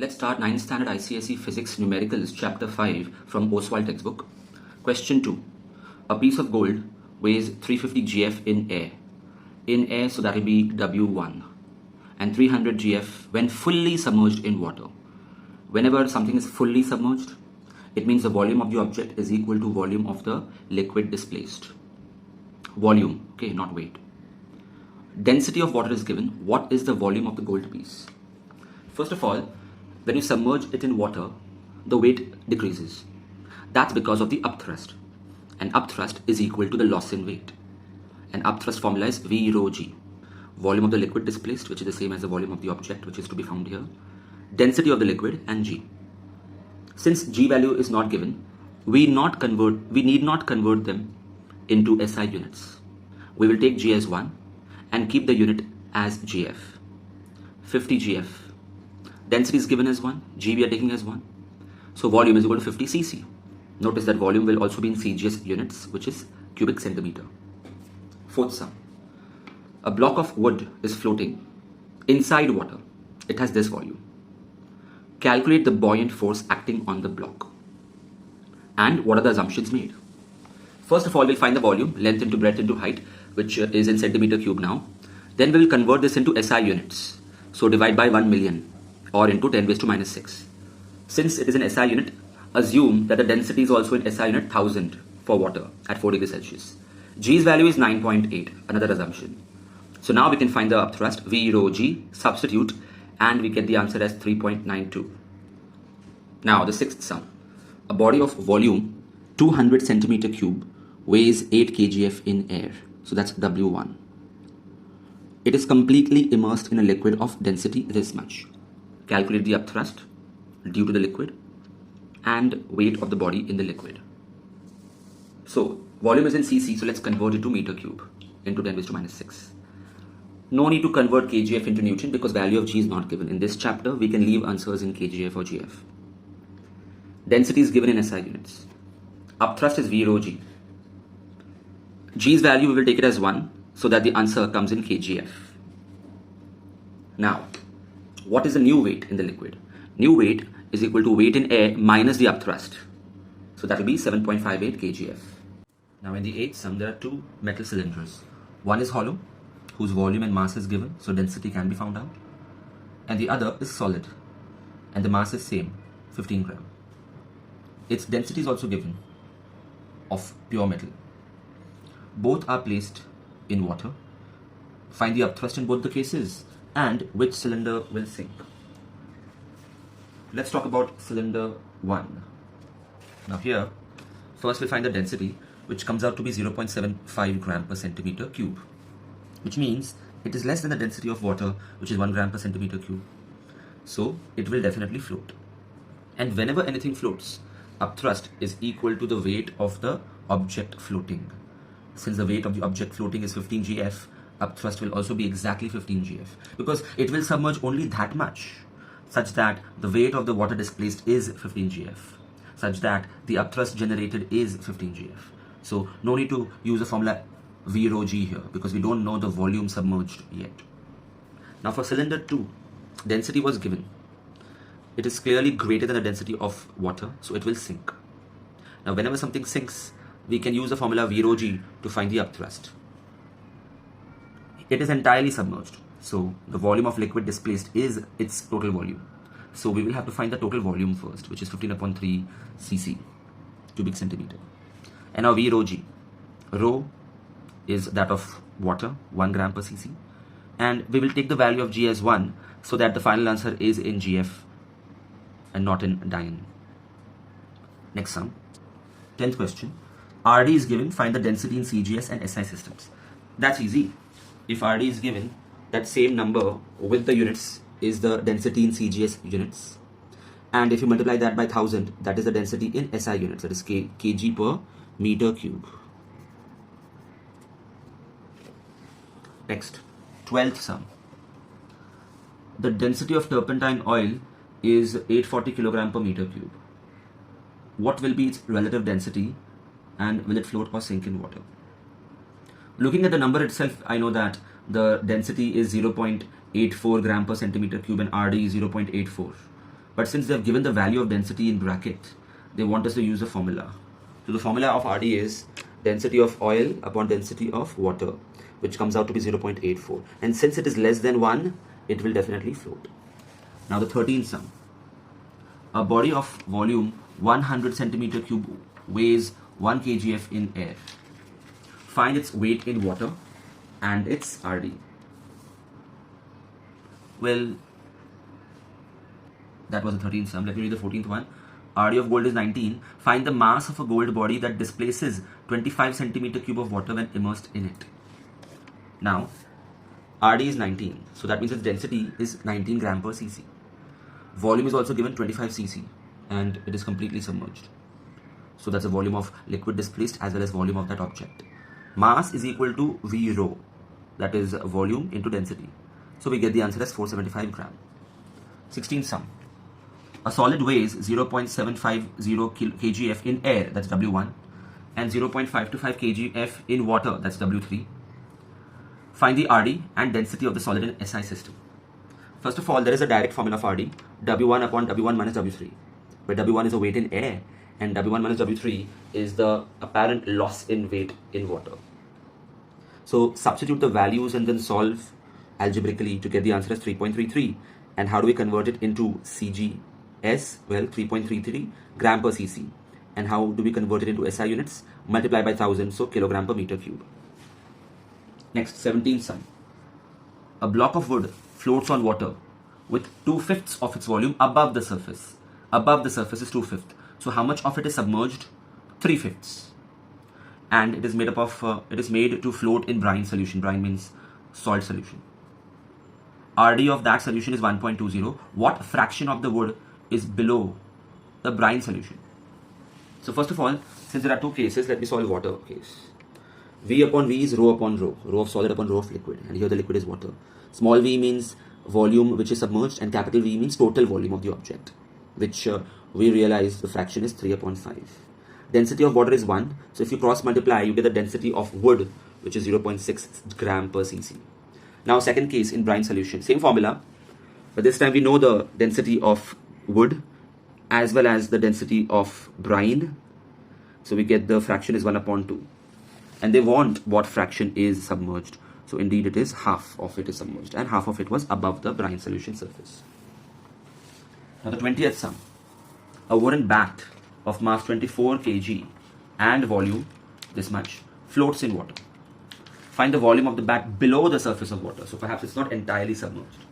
Let's start 9th standard ICSE Physics Numericals chapter 5 from Oswal textbook. Question 2. A piece of gold weighs 350 GF in air. In air, so that will be W1. And 300 GF when fully submerged in water. Whenever something is fully submerged, it means the volume of the object is equal to volume of the liquid displaced. Volume, okay, not weight. Density of water is given. What is the volume of the gold piece? First of all, when you submerge it in water, the weight decreases. That's because of the upthrust. And upthrust is equal to the loss in weight. And upthrust formula is V rho G. Volume of the liquid displaced, which is the same as the volume of the object, which is to be found here. Density of the liquid and G. Since G value is not given, we need not convert them into SI units. We will take G as 1 and keep the unit as GF. 50 GF. Density is given as 1, G we are taking as 1. So volume is equal to 50 cc. Notice that volume will also be in CGS units, which is cubic centimeter. Fourth sum. A block of wood is floating inside water. It has this volume. Calculate the buoyant force acting on the block. And what are the assumptions made? First of all, we'll find the volume, length into breadth into height, which is in centimeter cube now. Then we will convert this into SI units. So divide by 1 million or into 10 raised to minus 6. Since it is an SI unit, assume that the density is also in SI unit 1000 for water at 4 degrees Celsius. G's value is 9.8, another assumption. So now we can find the upthrust, V rho G, substitute, and we get the answer as 3.92. Now the sixth sum. A body of volume 200 centimeter cube weighs 8 kgf in air. So that's W1. It is completely immersed in a liquid of density this much. Calculate the upthrust due to the liquid and weight of the body in the liquid. So volume is in cc, so let's convert it to meter cube into 10 raised to minus 6. No need to convert kgf into Newton because value of G is not given. In this chapter, we can leave answers in kgf or gf. Density is given in SI units. Upthrust is V rho G. G's value, we will take it as 1 so that the answer comes in kgf. Now, what is the new weight in the liquid? New weight is equal to weight in air minus the upthrust. So that will be 7.58 kgf. Now in the eighth sum, there are two metal cylinders. One is hollow, whose volume and mass is given, so density can be found out. And the other is solid, and the mass is same, 15 gram. Its density is also given, of pure metal. Both are placed in water. Find the upthrust in both the cases, and which cylinder will sink. Let's talk about cylinder 1. Now here, first we'll find the density, which comes out to be 0.75 gram per centimeter cube, which means it is less than the density of water, which is 1 gram per centimeter cube. So it will definitely float. And whenever anything floats, upthrust is equal to the weight of the object floating. Since the weight of the object floating is 15 GF, upthrust will also be exactly 15 GF because it will submerge only that much, such that the weight of the water displaced is 15 GF, such that the upthrust generated is 15 GF. So no need to use the formula V rho G here because we don't know the volume submerged yet. Now for cylinder 2, density was given. It is clearly greater than the density of water, so it will sink. Now whenever something sinks, we can use the formula V rho G to find the upthrust. It is entirely submerged, so the volume of liquid displaced is its total volume. So we will have to find the total volume first, which is 15/3 cc, cubic centimeter. And now V rho G. Rho is that of water, 1 gram per cc. And we will take the value of G as 1 so that the final answer is in GF and not in Dian. Next sum. 10th question. RD is given, find the density in CGS and SI systems. That's easy. If RD is given, that same number with the units is the density in CGS units. And if you multiply that by 1000, that is the density in SI units, that is kg per meter cube. Next, 12th sum. The density of turpentine oil is 840 kilogram per meter cube. What will be its relative density and will it float or sink in water? Looking at the number itself, I know that the density is 0.84 gram per centimeter cube and RD is 0.84. But since they have given the value of density in bracket, they want us to use a formula. So the formula of RD is density of oil upon density of water, which comes out to be 0.84. And since it is less than 1, it will definitely float. Now the 13th sum. A body of volume 100 centimeter cube weighs 1 kgf in air. Find its weight in water and its RD. Well, that was the 13th sum. Let me read the 14th one. RD of gold is 19. Find the mass of a gold body that displaces 25 centimeter cube of water when immersed in it. Now, RD is 19. So that means its density is 19 gram per cc. Volume is also given 25 cc and it is completely submerged. So that's the volume of liquid displaced as well as volume of that object. Mass is equal to V rho. That is volume into density. So we get the answer as 475 gram. 16th sum. A solid weighs 0.750 kgf in air, that's W1, and 0.525 kgf in water, that's W3. Find the RD and density of the solid in SI system. First of all, there is a direct formula for RD, W1 upon W1 minus W3, where W1 is a weight in air and W1 minus W3 is the apparent loss in weight in water. So substitute the values and then solve algebraically to get the answer as 3.33. And how do we convert it into CG? Well, 3.33 gram per cc. And how do we convert it into SI units? Multiply by 1000, so kilogram per meter cube. Next, 17th sum. A block of wood floats on water with 2/5 of its volume above the surface. Above the surface is 2/5. So how much of it is submerged? 3/5. And it is made up of, it is made to float in brine solution. Brine means salt solution. RD of that solution is 1.20. What fraction of the wood is below the brine solution? So first of all, since there are two cases, let me solve water case. V upon V is rho upon rho. Rho of solid upon rho of liquid. And here the liquid is water. Small v means volume which is submerged and capital V means total volume of the object, which we realize the fraction is 3 upon 5. Density of water is 1. So if you cross multiply, you get the density of wood, which is 0.6 gram per cc. Now second case in brine solution, same formula, but this time we know the density of wood as well as the density of brine. So we get the fraction is 1 upon 2. And they want what fraction is submerged. So indeed it is half of it is submerged and half of it was above the brine solution surface. Now the 20th sum. A wooden bat of mass 24 kg and volume this much floats in water. Find the volume of the bat below the surface of water. So perhaps it's not entirely submerged.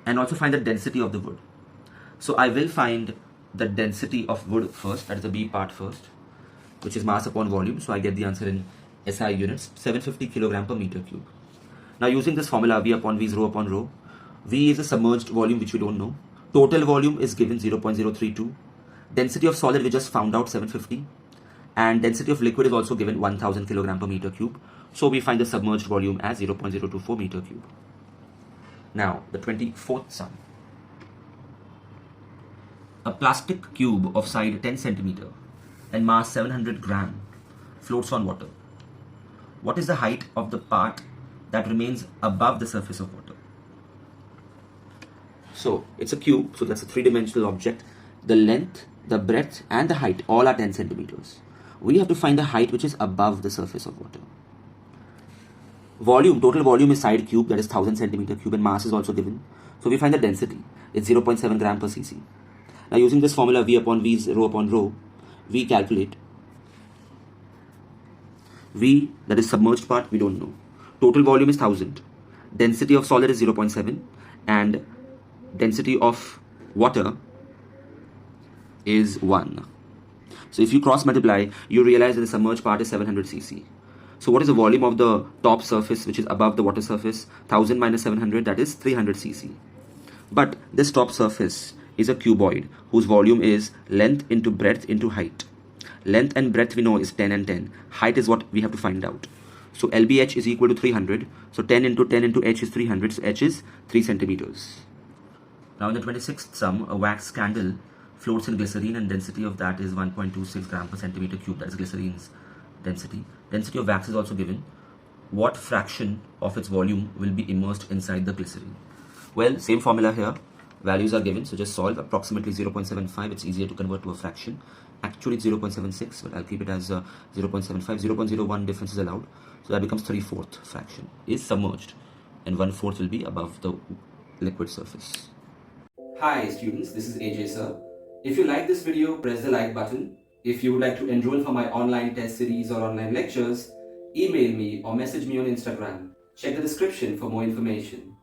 And also find the density of the wood. So I will find the density of wood first, that is the B part first, which is mass upon volume. So I get the answer in SI units, 750 kilogram per meter cube. Now using this formula, V upon V is rho upon rho. V is a submerged volume which we don't know. Total volume is given 0.032. Density of solid we just found out 750. And density of liquid is also given 1000 kilogram per meter cube. So we find the submerged volume as 0.024 meter cube. Now the 24th sum. A plastic cube of side 10 centimeter and mass 700 gram floats on water. What is the height of the part that remains above the surface of water? So it's a cube, so that's a three-dimensional object. The length, the breadth and the height all are 10 centimeters. We have to find the height which is above the surface of water. Volume, total volume is side cube, that is 1000 centimeter cube, and mass is also given. So we find the density. It's 0.7 gram per cc. Now using this formula, V upon V is rho upon rho, we calculate V, that is submerged part, we don't know. Total volume is 1000. Density of solid is 0.7 and density of water is 1. So if you cross multiply, you realize that the submerged part is 700 cc. So what is the volume of the top surface which is above the water surface? 1000 minus 700, that is 300 cc. But this top surface is a cuboid whose volume is length into breadth into height. Length and breadth we know is 10 and 10. Height is what we have to find out. So LBH is equal to 300. So 10 into 10 into H is 300. So H is 3 centimeters. Now in the 26th sum, a wax candle floats in glycerine and density of that is 1.26 gram per centimeter cube. That is glycerine's density. Density of wax is also given. What fraction of its volume will be immersed inside the glycerine? Well, same formula here. Values are given, so just solve. Approximately 0.75, it's easier to convert to a fraction. Actually it's 0.76, but I'll keep it as 0.75. 0.01 difference is allowed, so that becomes 3/4 fraction is submerged, and 1/4 will be above the liquid surface. Hi students, this is AJ sir. If you like this video, press the like button. If you would like to enroll for my online test series or online lectures, email me or message me on Instagram. Check the description for more information.